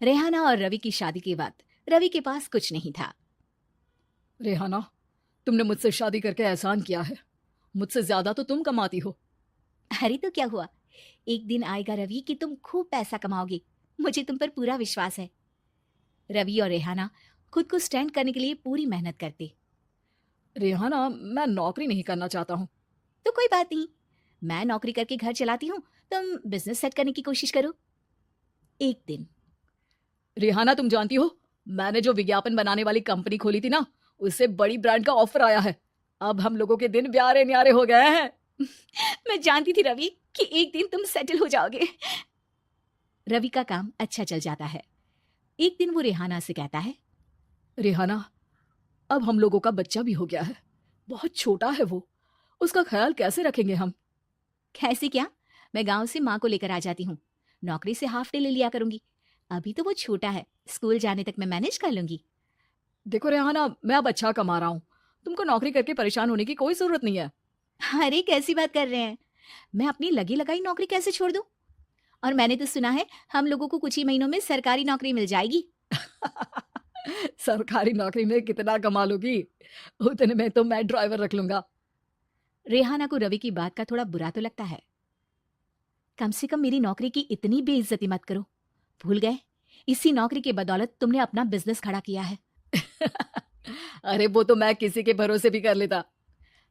रेहाना और रवि की शादी के बाद रवि के पास कुछ नहीं था। रेहाना, तुमने मुझसे शादी करके एहसान किया है। मुझसे ज्यादा तो तुम कमाती हो। अरे तो क्या हुआ, एक दिन आएगा रवि कि तुम खूब पैसा कमाओगे। मुझे तुम पर पूरा विश्वास है। रवि और रेहाना खुद को स्टैंड करने के लिए पूरी मेहनत करते। रेहाना, मैं नौकरी नहीं करना चाहता हूँ। तो कोई बात नहीं, मैं नौकरी करके घर चलाती हूँ, तुम बिजनेस सेट करने की कोशिश करो। एक दिन। रेहाना, तुम जानती हो, मैंने जो विज्ञापन बनाने वाली कंपनी खोली थी ना, उससे बड़ी ब्रांड का ऑफर आया है। अब हम लोगों के दिन प्यारे न्यारे हो गए हैं। मैं जानती थी रवि कि एक दिन तुम सेटल हो जाओगे। रवि का काम अच्छा चल जाता है। एक दिन वो रेहाना से कहता है, रेहाना, अब हम लोगों का बच्चा भी हो गया है। बहुत छोटा है वो। उसका ख्याल कैसे रखेंगे हम? कैसे क्या, मैं गांव से माँ को लेकर आ जाती हूँ। नौकरी से हाफ डे ले लिया करूंगी। अभी तो वो छोटा है, स्कूल जाने तक मैं मैनेज कर लूंगी। देखो रेहाना, मैं अब अच्छा कमा रहा हूँ। तुमको नौकरी करके परेशान होने की कोई जरूरत नहीं है। अरे कैसी बात कर रहे हैं, मैं अपनी लगी लगाई नौकरी कैसे छोड़ दूं? और मैंने तो सुना है हम लोगों को कुछ ही महीनों में सरकारी नौकरी मिल जाएगी। सरकारी नौकरी में कितना कमा लोगी? उतने में तो मैं ड्राइवर रख लूंगा। रेहाना को रवि की बात का थोड़ा बुरा तो लगता है। कम से कम मेरी नौकरी की इतनी बेइज्जती मत करो। भूल गए, इसी नौकरी के बदौलत तुमने अपना बिजनेस खड़ा किया है। अरे वो तो मैं किसी के भरोसे भी कर लेता।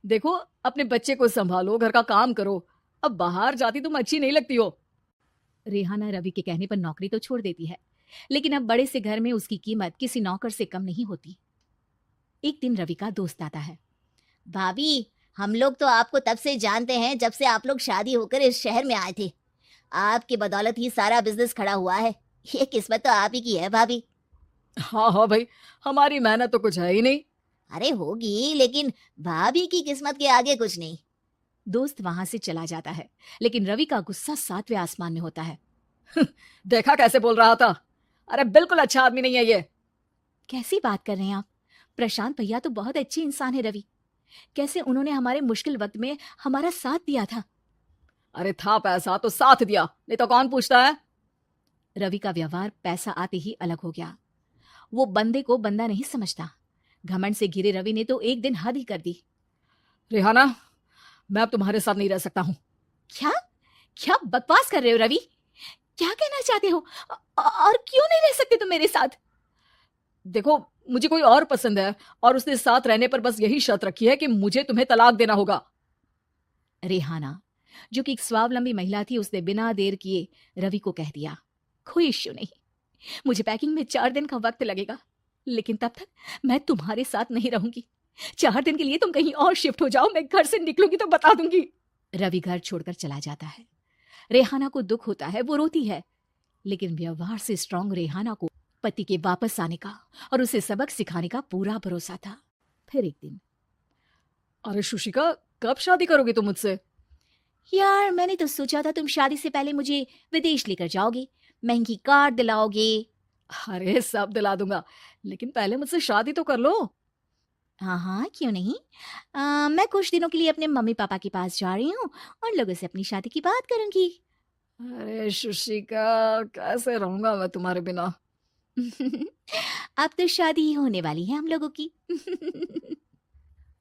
देखो, अपने बच्चे को संभालो, घर का काम करो। अब बाहर जाती तुम अच्छी नहीं लगती हो। रेहाना रवि के कहने पर नौकरी तो छोड़ देती है, लेकिन अब बड़े से घर में उसकी कीमत किसी नौकर से कम नहीं होती। एक दिन रवि का दोस्त आता है। भाभी, हम लोग तो आपको तब से जानते हैं जब से आप लोग शादी होकर इस शहर में आए थे। आपकी बदौलत ही सारा बिजनेस खड़ा हुआ है। ये किस्मत तो आप ही की है भाभी। हाँ हाँ भाई, हमारी मेहनत तो कुछ है ही नहीं। अरे होगी, लेकिन भाभी की किस्मत के आगे कुछ नहीं। दोस्त वहां से चला जाता है, लेकिन रवि का गुस्सा सातवें आसमान में होता है। देखा कैसे बोल रहा था? अरे बिल्कुल अच्छा आदमी नहीं है ये। कैसी बात कर रहे हैं आप? प्रशांत भैया तो बहुत अच्छे इंसान है रवि। कैसे उन्होंने हमारे मुश्किल वक्त में हमारा साथ दिया था। अरे था पैसा तो साथ दिया, नहीं तो कौन पूछता है? रवि का व्यवहार पैसा आते ही अलग हो गया। वो बंदे को बंदा नहीं समझता। घमंड से घिरे रवि ने तो एक दिन हद ही कर दी। रेहाना, मैं अब तुम्हारे साथ नहीं रह सकता हूँ। क्या? क्या बकवास कर रहे हो रवि? क्या कहना चाहते हो? और क्यों नहीं रह सकते तुम मेरे साथ? देखो, मुझे कोई और पसंद है, और उसने साथ रहने पर बस यही शर्त रखी है कि मुझे तुम्हें तलाक देना होगा। रेहाना, जो कि एक स्वावलंबी महिला थी, उसने बिना देर किए रवि को कह दिया, कोई इश्यू नहीं, मुझे पैकिंग में 4 दिन का वक्त लगेगा, लेकिन तब तक मैं तुम्हारे साथ नहीं रहूंगी। 4 दिन के लिए तुम कहीं और शिफ्ट हो जाओ, मैं घर से निकलूंगी तो बता दूंगी। रवि घर छोड़कर चला जाता है। रेहाना को दुख होता है, वो रोती है, लेकिन व्यवहार से स्ट्रांग रेहाना को पति के वापस आने का और उसे सबक सिखाने का पूरा भरोसा था। फिर एक दिन, अरे शुशिका, कब शादी करोगी तुम मुझसे? यार मैंने तो सोचा था तुम शादी से पहले मुझे विदेश लेकर जाओगे, महंगी कार दिलाओगे। अरे सब दिला दूंगा, लेकिन पहले मुझसे शादी तो कर लो। हाँ हाँ, क्यों नहीं। मैं कुछ दिनों के लिए अपने मम्मी पापा के पास जा रही हूँ और लोगों से अपनी शादी की बात करूंगी। अरे शुशिका, कैसे रहूंगा मैं तुम्हारे बिना? अब तो शादी ही होने वाली है हम लोगों की।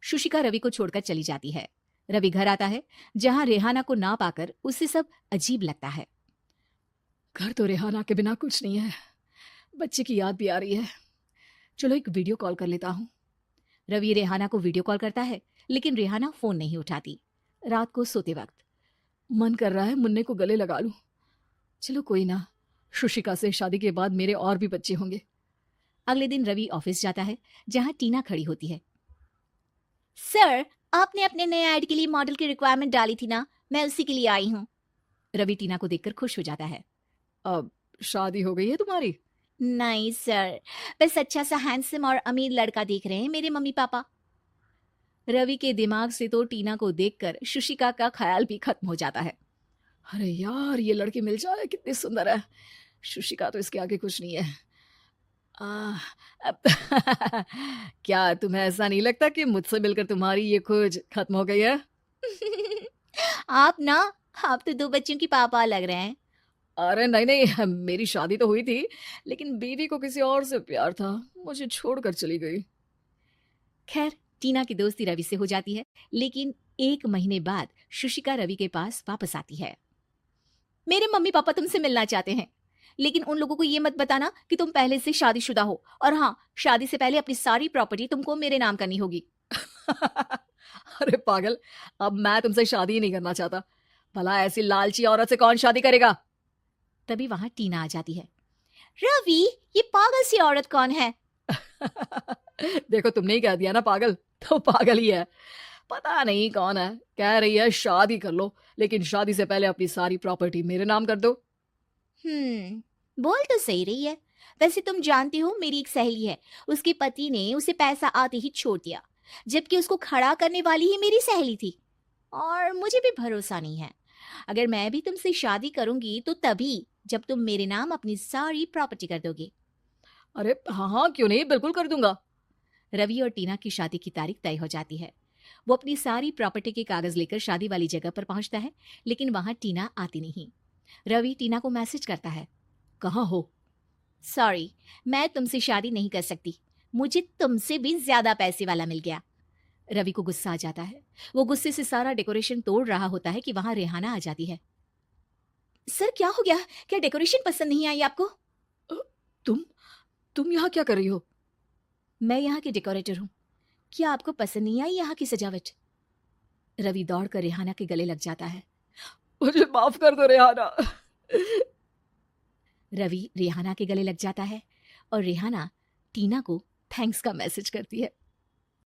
शुशिका रवि को छोड़कर चली जाती है। रवि घर आता है, जहां रेहाना को ना पाकर उसे सब अजीब लगता है। घर तो रेहाना के बिना कुछ नहीं है। बच्चे की याद भी आ रही है। चलो एक वीडियो कॉल कर लेता हूँ। रवि रेहाना को वीडियो कॉल करता है, लेकिन रेहाना फोन नहीं उठाती। रात को सोते वक्त, मन कर रहा है मुन्ने को गले लगा लूं। चलो कोई ना, शुशिका से शादी के बाद मेरे और भी बच्चे होंगे। अगले दिन रवि ऑफिस जाता है, जहां टीना खड़ी होती है। सर, आपने अपने नए ऐड के लिए मॉडल की रिक्वायरमेंट डाली थी ना, मैं उसी के लिए आई हूँ। रवि टीना को देखकर खुश हो जाता है। अब शादी हो गई है तुम्हारी? नहीं सर, बस अच्छा सा हैंडसम और अमीर लड़का देख रहे हैं मेरे मम्मी पापा। रवि के दिमाग से तो टीना को देखकर शुशिका का ख्याल भी खत्म हो जाता है। अरे यार, ये लड़की मिल जाए, कितनी सुंदर है। शुशिका तो इसके आगे कुछ नहीं है। आ, अब क्या तुम्हें ऐसा नहीं लगता कि मुझसे मिलकर तुम्हारी ये खोज खत्म हो गई है? आप ना, आप तो 2 बच्चों की पापा लग रहे हैं। अरे नहीं नहीं, मेरी शादी तो हुई थी, लेकिन बीवी को किसी और से प्यार था, मुझे छोड़कर चली गई। खैर, टीना की दोस्ती रवि से हो जाती है, लेकिन 1 महीने बाद शुशिका रवि के पास वापस आती है। मेरे मम्मी पापा तुमसे मिलना चाहते हैं, लेकिन उन लोगों को ये मत बताना कि तुम पहले से शादीशुदा हो, और हाँ, शादी से पहले अपनी सारी प्रॉपर्टी तुमको मेरे नाम करनी होगी। अरे पागल, अब मैं तुमसे शादी ही नहीं करना चाहता। भला ऐसी लालची औरत से कौन शादी करेगा? तभी वहां टीना आ जाती है। रवि, ये पागल सी औरत कौन है? देखो, तुमने ही कह दिया ना पागल, तो पागल ही है। पता नहीं कौन है, कह रही है शादी कर लो, लेकिन शादी से पहले अपनी सारी प्रॉपर्टी मेरे नाम कर दो। बोल तो सही रही है। वैसे तुम जानती हो, मेरी एक सहेली है, उसके पति ने उसे पैसा आते ही छोड़ दिया, जबकि उसको खड़ा करने वाली ही मेरी सहेली थी। और मुझे भी भरोसा नहीं है। अगर मैं भी तुमसे शादी करूंगी तो तभी जब तुम मेरे नाम अपनी सारी प्रॉपर्टी कर दोगे। अरे हाँ हाँ, क्यों नहीं, बिल्कुल कर दूंगा। रवि और टीना की शादी की तारीख तय हो जाती है। वो अपनी सारी प्रॉपर्टी के कागज लेकर शादी वाली जगह पर पहुंचता है, लेकिन वहां टीना आती नहीं। रवि टीना को मैसेज करता है। कहाँ हो? सॉरी, मैं तुमसे शादी नहीं कर सकती, मुझे तुमसे भी ज्यादा पैसे वाला मिल गया। रवि को गुस्सा आ जाता है। वो गुस्से से सारा डेकोरेशन तोड़ रहा होता है कि वहां रेहाना आ जाती है। सर, क्या हो गया? क्या डेकोरेशन पसंद नहीं आई आपको? अ, तुम यहाँ क्या कर रही हो? मैं यहाँ के डेकोरेटर हूँ। क्या आपको पसंद नहीं आई यहाँ की सजावट? रवि दौड़कर रेहाना के गले लग जाता है। मुझे माफ कर दो रेहाना। रवि रेहाना के गले लग जाता है और रेहाना टीना को थैंक्स का मैसेज करती है।